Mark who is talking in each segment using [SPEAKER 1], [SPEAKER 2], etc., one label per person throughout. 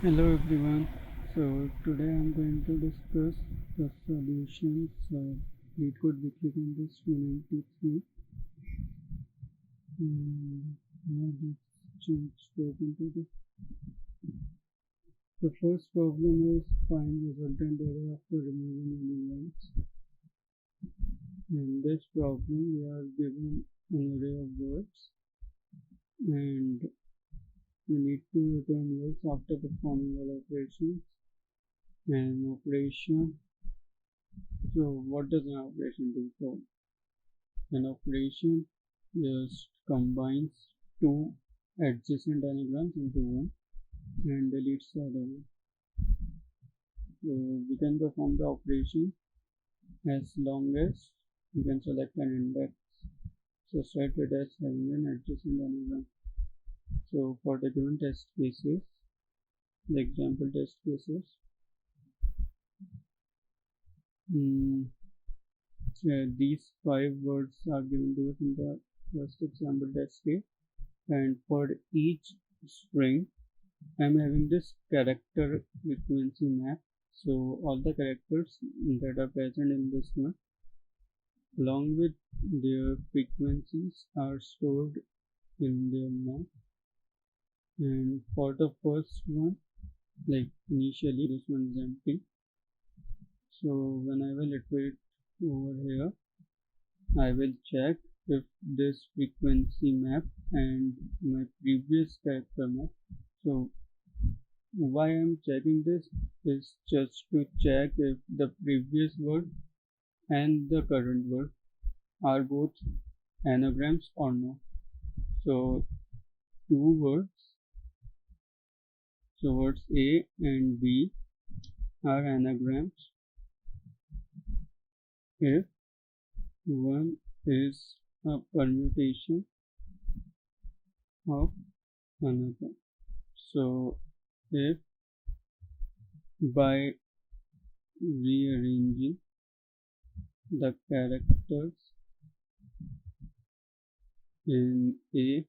[SPEAKER 1] Hello everyone. So today I'm going to discuss the solutions of Leetcode weekly contest 293. Now let's jump straight into the first problem is find resultant array after removing Anagrams. In this problem we are given an array of words and we need to return words after performing all operations. An operation. So what does an operation do? So an operation just combines two adjacent anagrams into one and deletes the other one. So we can perform the operation as long as we can select an index associated as having an adjacent anagram. So for the given test cases, the example test cases, these 5 words are given to us in the first example test case, and for each string I'm having this character frequency map. So all the characters that are present in this one along with their frequencies are stored in their map. And for the first one, like initially this one is empty, so when I will iterate over here, I will check if this frequency map and my previous character map. So why I'm checking this is just to check if the previous word and the current word are both anagrams or no. So two words, so words A and B are anagrams if one is a permutation of another. So if by rearranging the characters in A,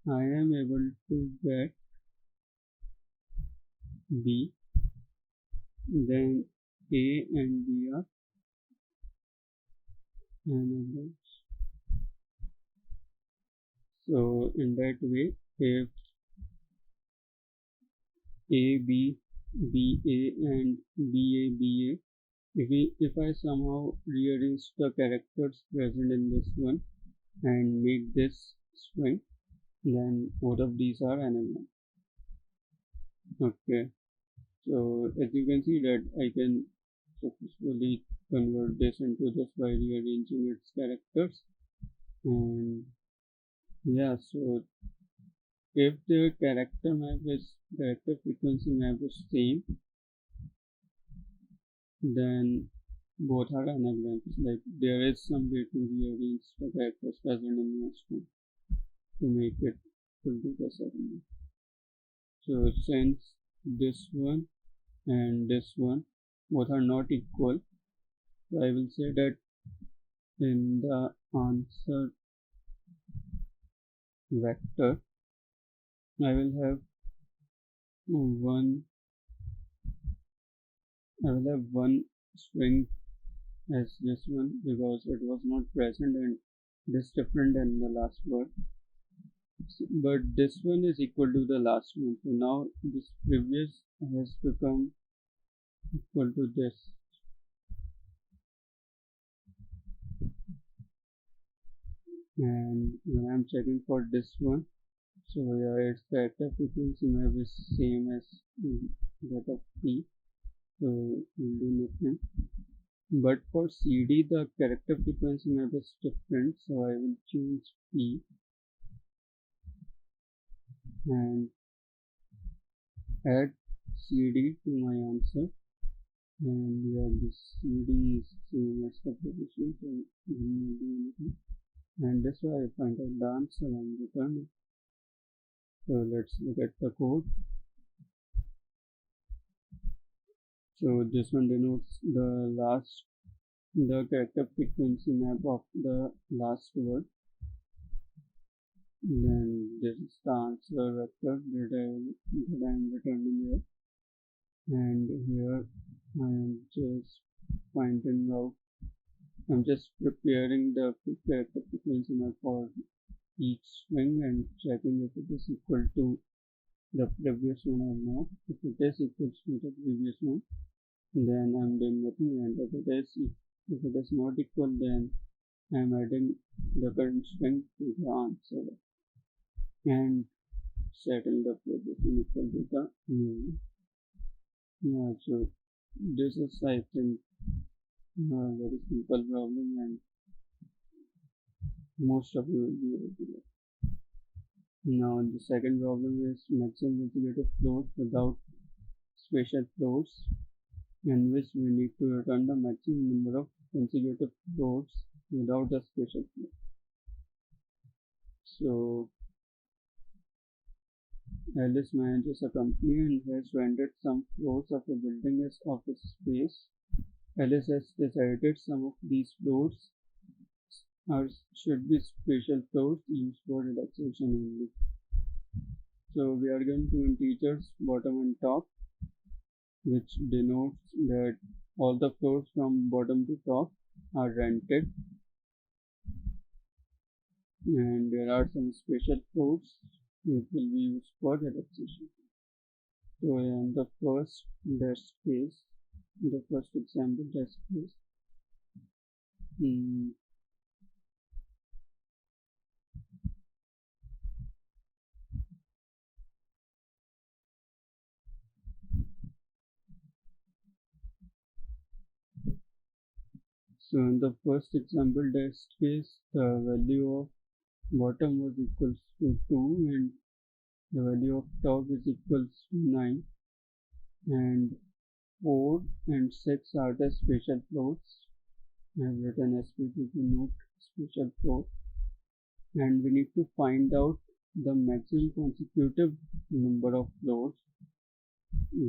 [SPEAKER 1] I am able to get B, then A and B are anagrams. So in that way, if A, B, B, A and B, A, B, A, if I somehow rearrange the characters present in this one and make this string, then both of these are anagrams. Okay, so as you can see that I can successfully convert this into this by rearranging its characters. And yeah, so if the character frequency map is same, then both are anagrams. Like there is some way to rearrange the characters present in the string to make it full to the second. So since this one and this one both are not equal, so I will say that in the answer vector I will have one string as this one because it was not present and it is different than the last word, but this one is equal to the last one. So now this previous has become equal to this. And when I'm checking for this one, so yeah, its character frequency map is same as that of P, so we'll do nothing. But for CD the character frequency map is different, so I will choose P and add CD to my answer. And yeah, this CD is same as the previous one, so we will not do anything. And this way I find out the answer and return it. So let's look at the code. So this one denotes the character frequency map of the last word. Then this is the answer vector that I am returning here, and here I am just finding out. I'm just preparing the character frequency map for each string and checking if it is equal to the previous one or not. If it is equal to the previous one, then I'm doing nothing, and if it is not equal, then I'm adding the current string to the answer and setting the previous one equal to the new one. Yeah, so this is, I think, a very simple problem, and most of you will be able to get. Now the second problem is maximum consecutive float without special floats, in which we need to return the maximum number of consecutive floats without a special float. So Alice manages a company and has rented some floors of a building as office space. Alice has decided some of these floors should be special floors used for relaxation only. So we are given two integers, bottom and top, which denotes that all the floors from bottom to top are rented, and there are some special floors which will be used for relaxation. So in the first test case, the first example test case, so in the first example test case, the value of bottom was equals to 2 and the value of top is equals to 9, and 4 and 6 are the special floats. I have written SP to denote special float, and we need to find out the maximum consecutive number of floats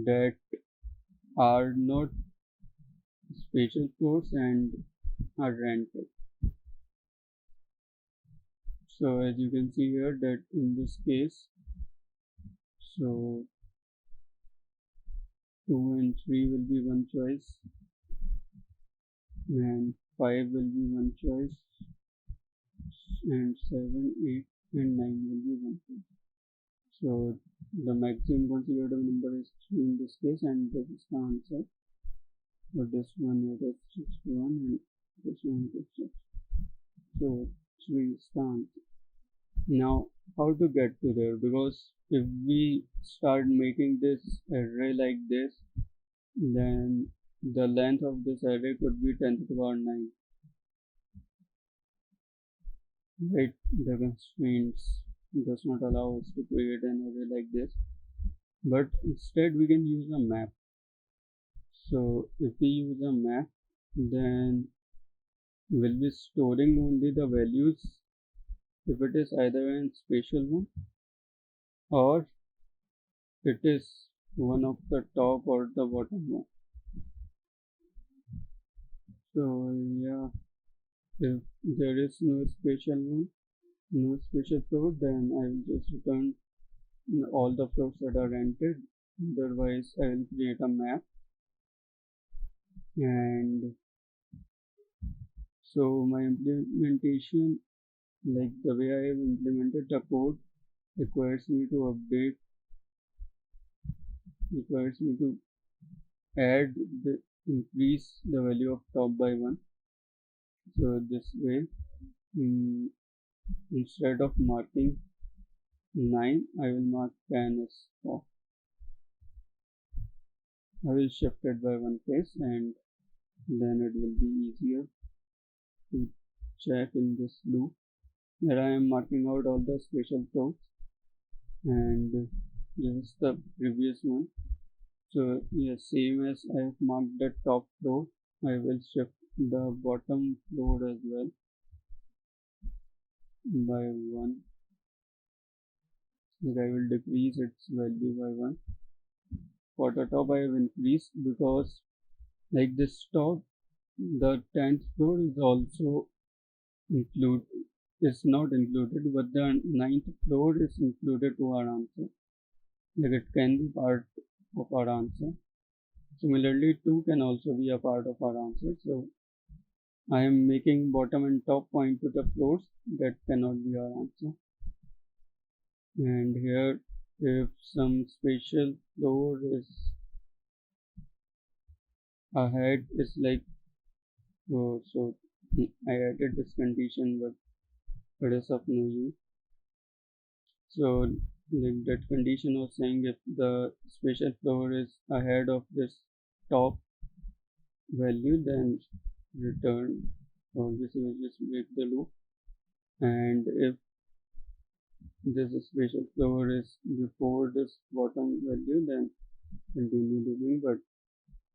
[SPEAKER 1] that are not special floats and are rented. So as you can see here that in this case, so 2 and 3 will be one choice, and 5 will be one choice, and 7, 8 and 9 will be one choice. So the maximum consecutive number is 3 in this case, and this is the answer. So this one it is 61 and this one is 6. So 3 is the answer. Now how to get to there, because if we start making this array like this, then the length of this array could be 10 to the power 9, right? The constraints does not allow us to create an array like this, but instead we can use a map. So if we use a map, then we'll be storing only the values if it is either a spatial one or it is one of the top or the bottom one. So yeah, if there is no spatial one, no spatial float, then I will just return all the floats that are rented. Otherwise I will create a map, and so my implementation, like the way I have implemented the code, requires me to add increase the value of top by 1. So this way, instead of marking 9, I will mark 10 as top. I will shift it by one place, and then it will be easier to check in this loop. Here I am marking out all the special floats, and this is the previous one. So yes, same as I have marked the top float, I will shift the bottom float as well by 1. Like I will decrease its value by 1. For the top I have increased because like this top, the 10th floor is also included is not included, but the ninth floor is included to our answer. Like it can be part of our answer. Similarly, 2 can also be a part of our answer. So I am making bottom and top point to the floors. That cannot be our answer. And here, if some spatial floor is ahead, is like, oh, so I added this condition, but it is of no use. So like that condition was saying if the spatial floor is ahead of this top value, then return, or this will just break the loop. And if this spatial floor is before this bottom value, then continue looping. But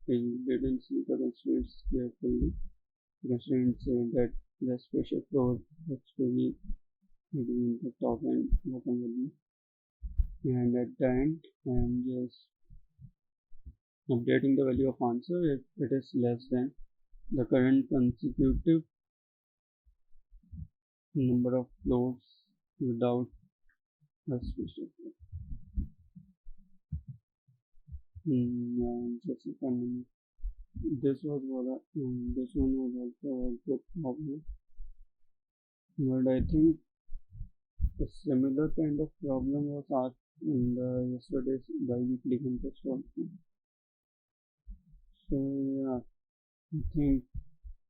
[SPEAKER 1] we didn't see the constraints carefully. The constraints say that the spatial floor has to be between the top and bottom value. And at the end, I am just updating the value of answer if it is less than the current consecutive number of floors without a spatial floor. Just a minute. This one was also a good problem, but I think a similar kind of problem was asked in the yesterday's bi-weekly contest also. So yeah, I think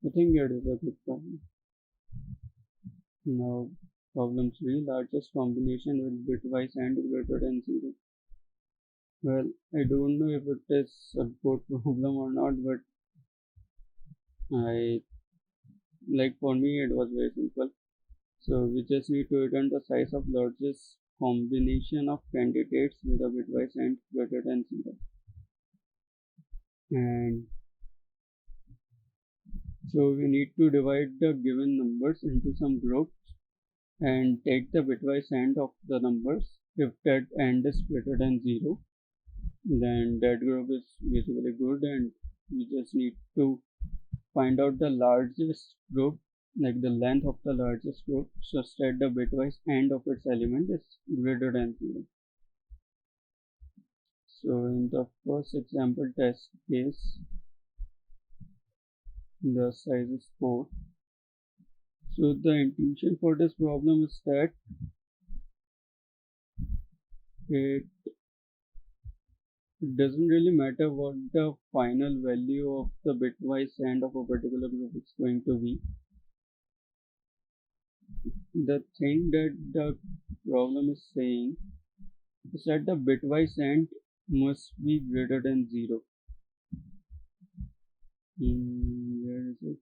[SPEAKER 1] it is a good problem. Now problem 3, largest combination with bitwise and greater than 0. Well, I don't know if it is a good problem or not, but for me it was very simple. So we just need to return the size of largest combination of candidates with a bitwise and greater than 0. And so we need to divide the given numbers into some groups and take the bitwise end of the numbers. If that end is greater than 0, then that group is basically good, and we just need to find out the largest group, like the length of the largest group, such that the bitwise end of its element is greater than 0. So in the first example test case, the size is 4. So the intuition for this problem is that it doesn't really matter what the final value of the bitwise end of a particular group is going to be. The thing that the problem is saying is that the bitwise end must be greater than 0. Where is it?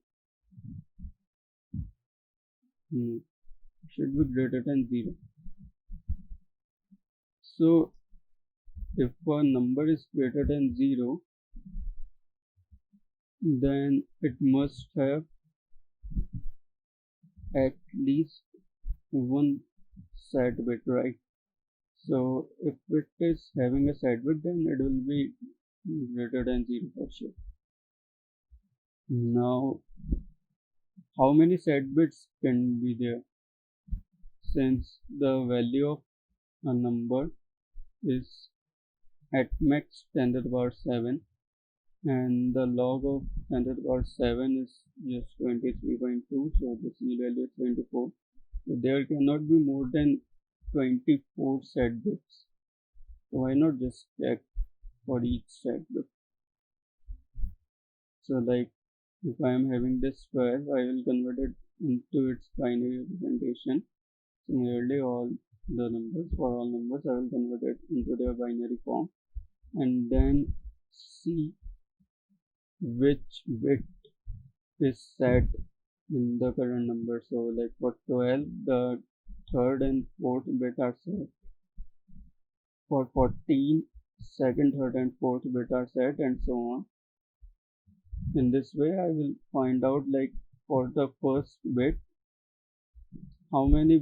[SPEAKER 1] Should be greater than 0. So if a number is greater than 0, then it must have at least one set bit, right? So if it is having a set bit, then it will be greater than 0 for sure. Now, how many set bits can be there? Since the value of a number is at max 10 to the power 7, and the log of 10 to the power 7 is just 23.2, so the C value is 24. So there cannot be more than 24 set bits. So why not just check for each set bit? So like if I am having this square, I will convert it into its binary representation. Similarly, all the numbers, for all numbers, I will convert it into their binary form, and then see which bit is set in the current number. So like for 12, the third and fourth bit are set. For 14, second, third and fourth bit are set, and so on. In this way, I will find out, like for the first bit, how many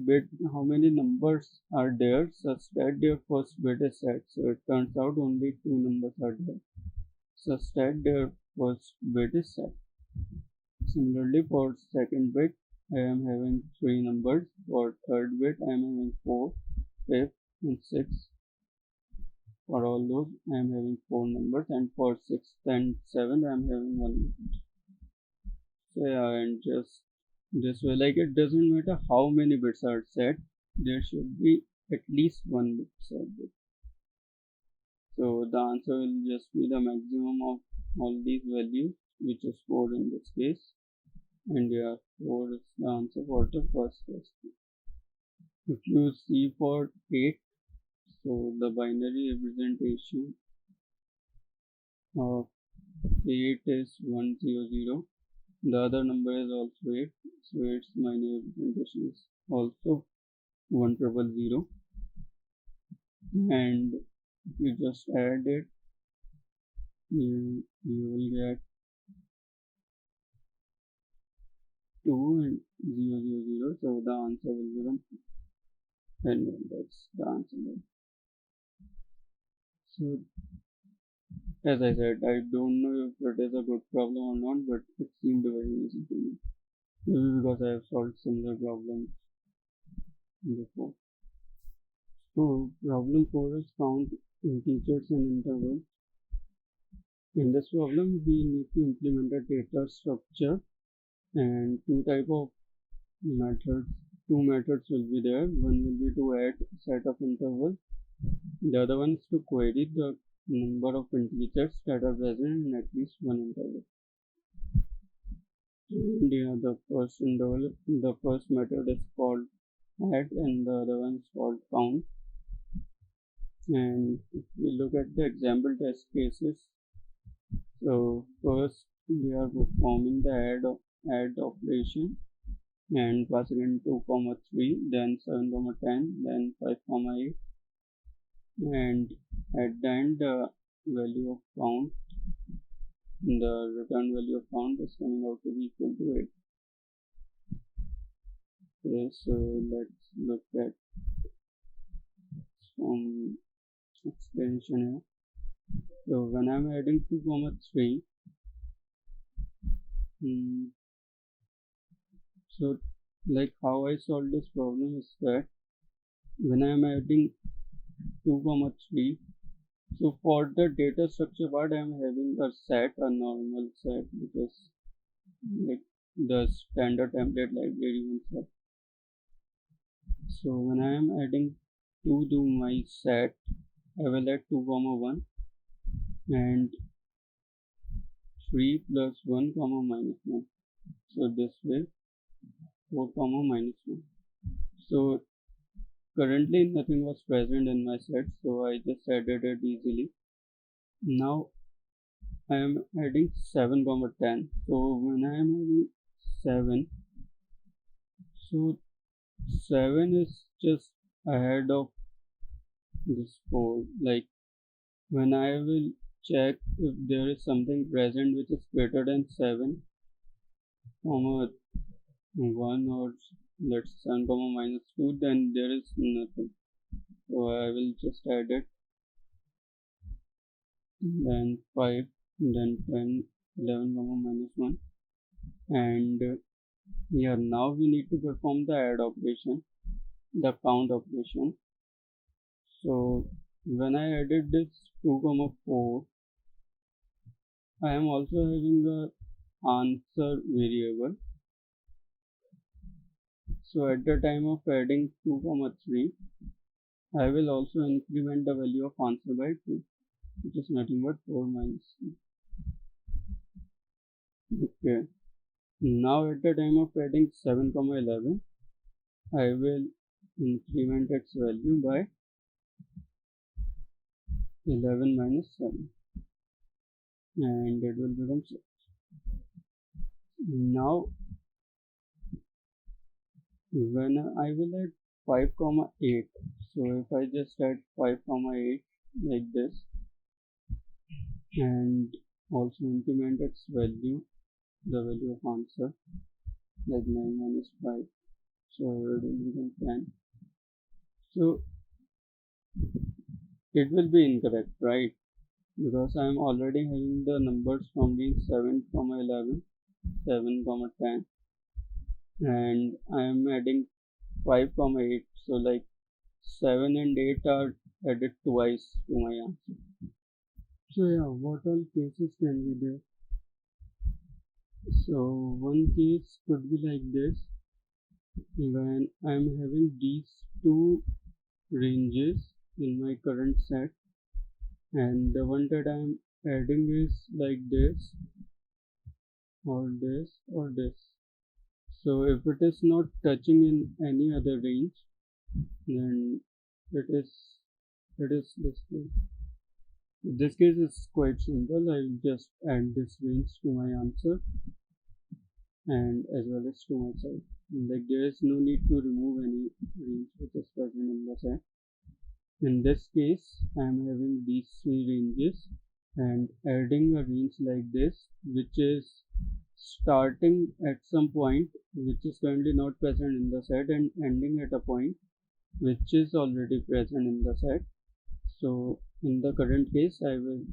[SPEAKER 1] numbers are there such that their first bit is set. So it turns out only 2 numbers are there such that their first bit is set. Similarly, for second bit, I am having 3 numbers. For third bit I am having 4, 5 and 6. For all those I am having 4 numbers, and for 6th and 7th I am having 1 number. So yeah, and just this way, like it doesn't matter how many bits are set, there should be at least 1 bit set. So the answer will just be the maximum of all these values, which is 4 in this case. And yeah, 4 is the answer for the first question. If you see for 8, so the binary representation of 8 is 100. The other number is also 8, so its binary representation is also 1000. And if you just add it, you will get 2 and 000. So the answer will become 10. That's the answer. So as I said, I don't know if it is a good problem or not, but it seemed very easy to me. Maybe because I have solved similar problems before. So problem 4 is count integers and intervals. In this problem, we need to implement a data structure, and two methods will be there. One will be to add a set of intervals. The other one is to query the number of integers that are present in at least one interval. And yeah, the first method is called add, and the other one is called count. And if we look at the example test cases, so first we are performing the add operation and passing in 2, 3, then 7, 10, then 5, 8, and at the end the value of count, the return value of count is coming out to be equal to 8. Okay, so let's look at some explanation here. So when I'm adding 2, 3, so like how I solve this problem is that when I'm adding 2, 3, so for the data structure part I am having a normal set, which is like the standard template library one set. So when I am adding 2 to my set, I will add 2, 1 and 3 plus 1, minus 1. So this way 4, minus 1. So currently nothing was present in my set, so I just added it easily. Now I am adding 7, 10. So when I am adding 7, so 7 is just ahead of this 4. Like when I will check if there is something present which is greater than 7, 1, or let's say 7, minus 2, then there is nothing. So I will just add it, then 5, then 10, 11, minus 1, and yeah, now we need to perform the add operation, the count operation. So when I added this 2, 4, I am also having a answer variable. So at the time of adding 2, 3, I will also increment the value of answer by 2, which is nothing but 4 minus 2. Okay. Now at the time of adding 7, 11, I will increment its value by 11 minus 7, and it will become 6. Now when I will add 5, 8, so if I just add 5, 8 like this and also increment its value, the value of answer, like 9 minus 5, so it will become 10. So it will be incorrect, right? Because I am already having the numbers from being 7, 11, 7, 10. and I am adding 5 comma 8, so like 7 and 8 are added twice to my answer. So yeah, what all cases can be there? So one case could be like this: when I'm having these two ranges in my current set, and the one that I'm adding is like this, or this, or this. So if it is not touching in any other range, then it is this case. This case is quite simple. I'll just add this range to my answer and as well as to myself. Like there is no need to remove any range which is present in the set. In this case, I am having these three ranges and adding a range like this, which is starting at some point which is currently not present in the set and ending at a point which is already present in the set. So in the current case, I will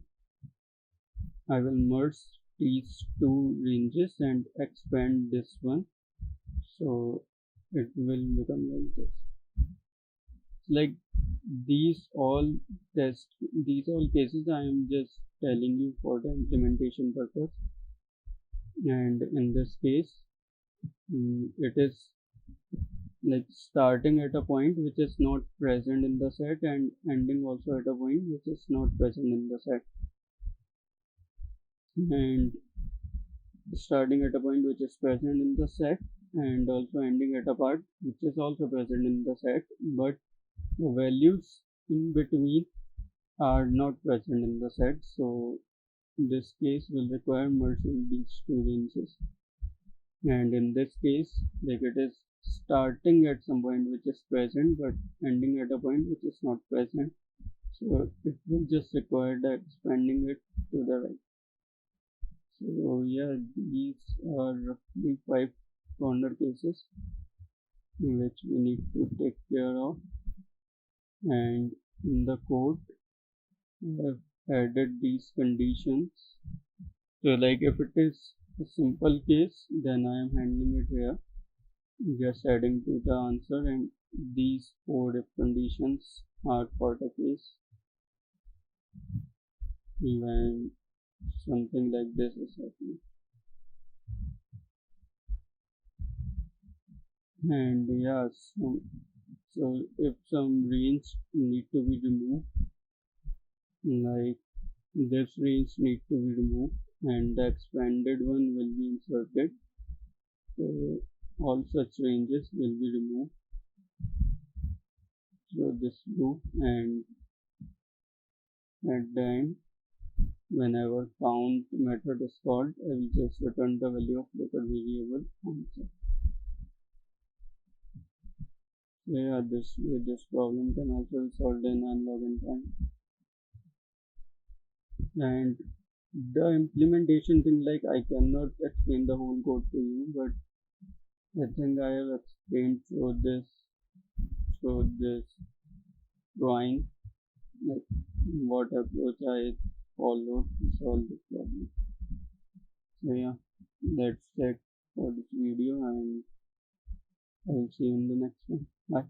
[SPEAKER 1] merge these two ranges and expand this one, so it will become like this. Like these all cases I am just telling you for the implementation purpose, and in this case it is like starting at a point which is not present in the set and ending also at a point which is not present in the set, and starting at a point which is present in the set and also ending at a part which is also present in the set, but the values in between are not present in the set. So this case will require merging these two ranges, and in this case, like it is starting at some point which is present but ending at a point which is not present, so it will just require the expanding it to the right. So yeah, these are roughly 5 corner cases which we need to take care of, and in the code I have added these conditions. So like if it is a simple case, then I am handling it here, just adding to the answer, and these 4 if conditions are for the case when something like this is happening. And yeah, so if some range need to be removed, like this range need to be removed and the expanded one will be inserted, so all such ranges will be removed. So this loop, and at the end, whenever count method is called, I will just return the value of local variable answer. So yeah, this problem can also be solved in unlog time. And the implementation thing, like I cannot explain the whole code to you, but I think I have explained through this drawing, like what approach I followed to solve this problem. So yeah, that's it for this video, and I will see you in the next one. Bye.